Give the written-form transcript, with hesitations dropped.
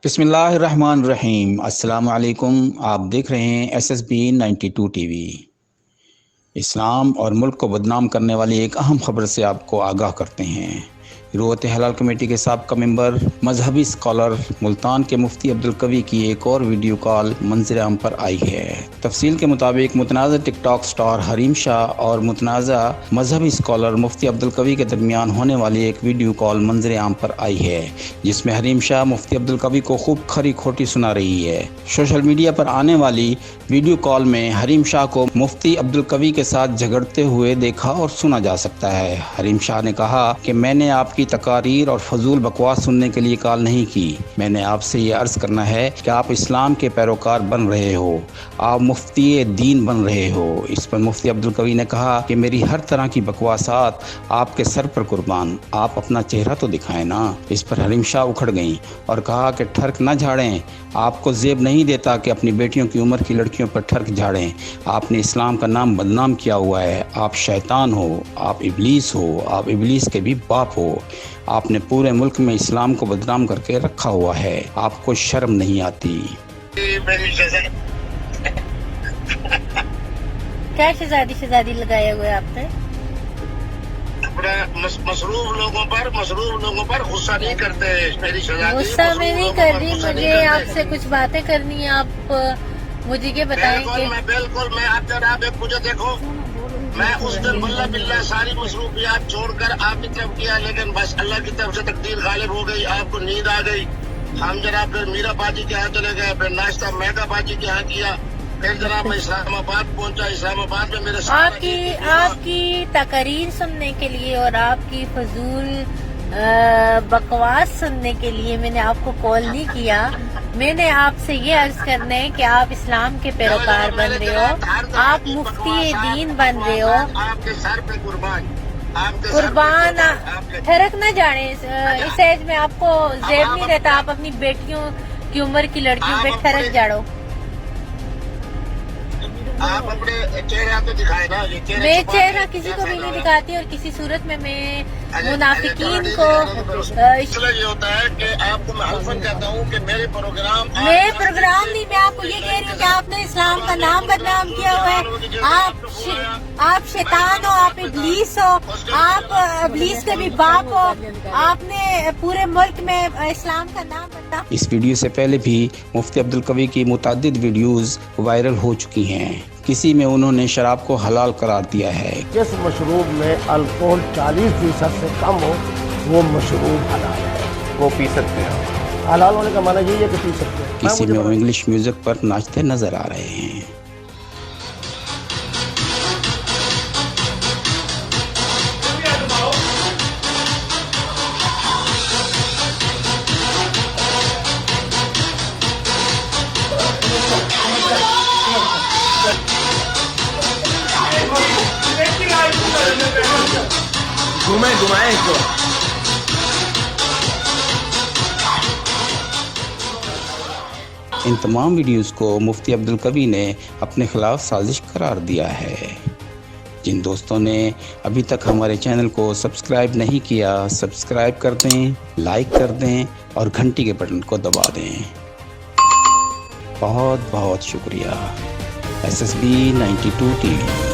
बिस्मिल्लाहिर्रहमानिर्रहीम। अस्सलाम वालेकुम। आप देख रहे हैं SSB 92 TV। इस्लाम और मुल्क को बदनाम करने वाली एक अहम खबर से आपको आगाह करते हैं। रोत हलाल कमेटी के साबका मेंबर मजहबी स्कॉलर मुल्तान के मुफ्ती अब्दुल कवी की एक और वीडियो कॉल मंजर आम पर आई है। तफसील के मुताबिक मुतनाज़ा टिकटॉक स्टार हरीम शाह और मुतनाज़ा मजहबी स्कॉलर मुफ्ती अब्दुल कवी के दरमियान होने वाली एक वीडियो कॉल मंजर आम पर आई है, जिसमें हरीम शाह मुफ्ती अब्दुल कवी को खूब खरी खोटी सुना रही है। सोशल मीडिया पर आने वाली वीडियो कॉल में हरीम शाह को मुफ्ती अब्दुल कवी के साथ झगड़ते हुए देखा और सुना जा सकता है। हरीम शाह ने कहा कि मैंने आपकी तकारीर और फजूल बकवास सुनने के लिए कॉल नहीं की। मैंने आपसे ये अर्ज करना है कि आप इस्लाम के पैरोकार बन रहे हो, आप मुफ्ती दीन बन रहे हो। इस पर मुफ्ती अब्दुल कवी ने कहा कि मेरी हर तरह की बकवासात आपके सर पर कुर्बान, आप अपना चेहरा तो दिखाएं ना। इस पर हरीम शाह उखड़ गईं और कहा कि ठर्क न झाड़ें, आपको ज़ेब नहीं देता कि अपनी बेटियों की उम्र की लड़कियों पर ठर्क झाड़ें। आपने इस्लाम का नाम बदनाम किया हुआ है, आप शैतान हो, आप इबलीस हो, आप इबलीस के भी बाप हो। आपने पूरे मुल्क में इस्लाम को बदनाम करके रखा हुआ है, आपको शर्म नहीं आती। क्या शहजादी लगाया हुआ है आपने? मसरूफ लोगों पर गुस्सा नहीं करते। मेरी शहजादी गुस्सा में नहीं कर रही, मुझे आपसे कुछ बातें करनी है। आप मुझे ये बताएंगे? बिल्कुल मैं आप जनाब मुझे देखो, मैं उस दिन बिल्ला सारी मसरूफियात छोड़कर आपकी तरफ किया, लेकिन बस अल्लाह की तरफ से तकदीर गालिब हो गई, आपको नींद आ गई। हम जनाब फिर मीरा बाजी के यहाँ चले गए, फिर नाश्ता मेगा बाजी के यहाँ किया, फिर जनाब मैं इस्लामाबाद पहुंचा। इस्लामाबाद में मेरे आपकी तकरीर सुनने के लिए और आपकी फजूल बकवास सुनने के लिए मैंने आपको कॉल नहीं किया। मैंने आपसे ये अर्ज करना है कि आप इस्लाम के पैरोकार बन रहे हो, आप मुफ्ती दीन बन रहे हो। आपके सर पे कुर्बान ठरक न जाने। इस एज में आपको जेब नहीं रहता, आप अपनी बेटियों की उम्र की लड़कियों पे ठरक जाड़ो। आप अपने चेहरा तो दिखाए ना। मैं चेहरा किसी को भी नहीं दिखाती और किसी सूरत में मैं मुनाफिकीन को ये होता है कि आपको मैं हल्फन कहता हूँ कि मेरे प्रोग्राम नहीं, मैं आपको ये कह रही हूँ कि आपने इस्लाम का नाम बदनाम किया हुआ है। आप शैतान हो, आप इब्लीस हो, आप इब्लीस के भी बाप हो। आपने पूरे मुल्क में इस्लाम का नाम बदनाम। इस वीडियो से पहले भी मुफ्ती अब्दुल कवी की मुतअद्दिद वीडियोस वायरल हो चुकी हैं। किसी में उन्होंने शराब को हलाल करार दिया है। जिस मशरूब में अल्कोहल 40% से कम हो वो मशरूब हलाल है, वो पी सकते हैं। हलाल होने का माना यही है कि पी सकते हैं। किसी में वो इंग्लिश म्यूजिक पर नाचते नजर आ रहे हैं। घुमाएं इसको। इन तमाम वीडियोस को मुफ्ती अब्दुल कवी ने अपने खिलाफ साजिश करार दिया है। जिन दोस्तों ने अभी तक हमारे चैनल को सब्सक्राइब नहीं किया, सब्सक्राइब कर दें, लाइक कर दें और घंटी के बटन को दबा दें। बहुत बहुत शुक्रिया। SSB 92 TV।